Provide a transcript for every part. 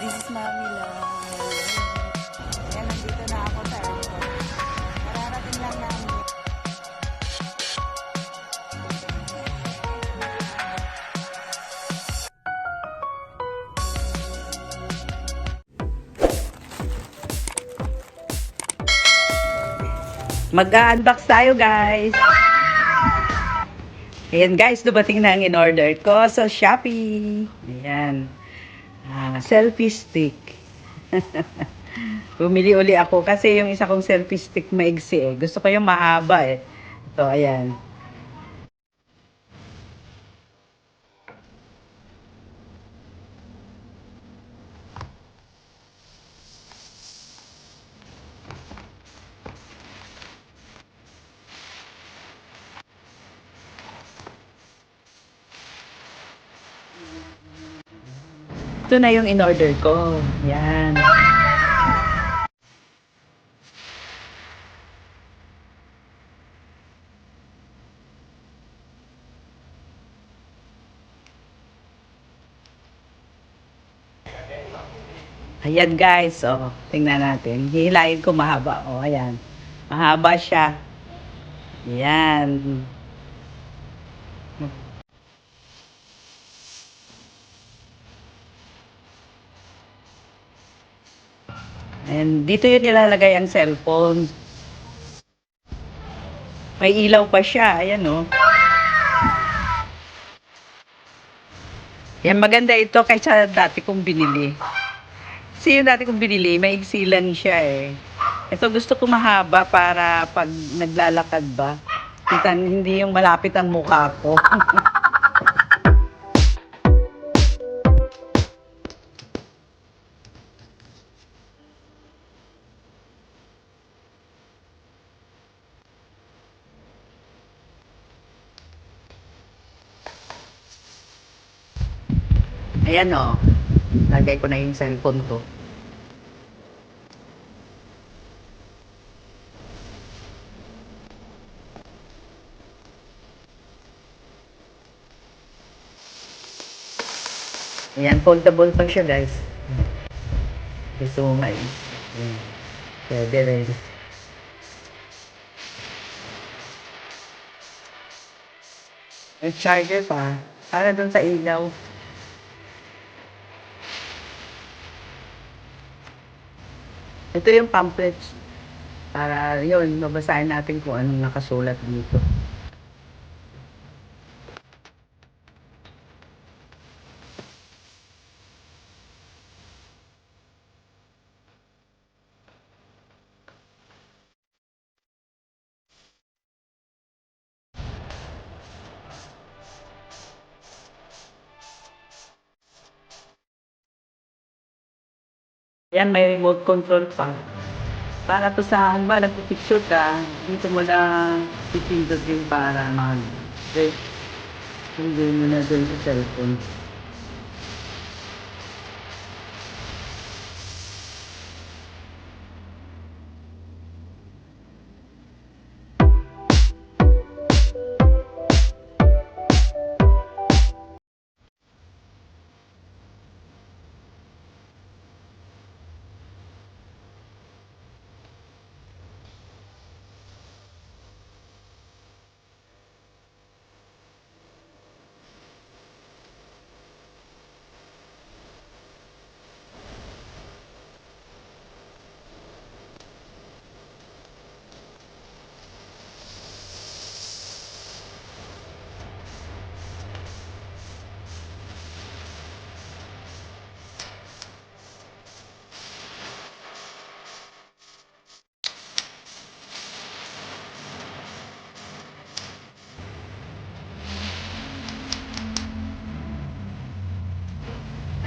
This is Mami Love. Ayan, nandito na ako sa airport. Mararating lang namin. Mag-unbox tayo, guys. Ayan, guys, dumating na ang in-order ko sa Shopee. Ayan. Selfie stick. Bumili uli ako kasi yung isa kong selfie stick maigsi eh. Gusto ko yung mahaba eh. Ito, ayan. Ito na yung in-order ko. Ayan. Ayan guys, oh, tingnan natin. Hihilahin ko mahaba. Oh, ayan. Mahaba siya. Ayan. And dito yun nilalagay ang cellphone. May ilaw pa siya. Ayan oh. Yan, maganda ito kaysa dati kong binili. Kasi yung dati kong binili, may igsilan siya eh. Ito gusto ko mahaba para pag naglalakad ba, hindi yung malapit ang mukha ko. Ayan o. Lagay ko na yung cellphone ko. Ayan, foldable pa siya guys. Gusto mo mais. Pwede rin. May charger pa. Para dun sa ilaw. Ito yung pamphlets. Para yun, mabasahin natin kung anong nakasulat dito. Ayan, may remote control pa. Para to sa ba, nagpipicture ka, dito mo na pipindutin para hindi mo na dun sa cellphone.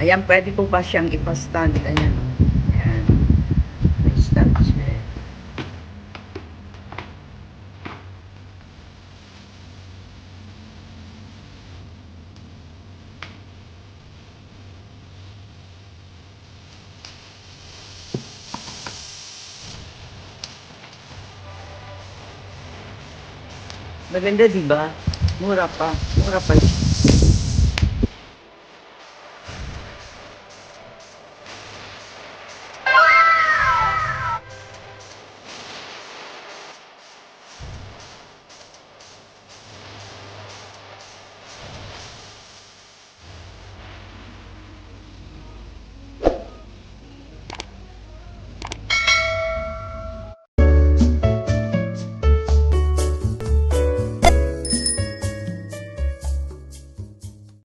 Ayan, pwede po ba siyang ipa-stand? Ayan. Ayan. May stand siya. Maganda, di ba? Mura pa. Mura pa siya.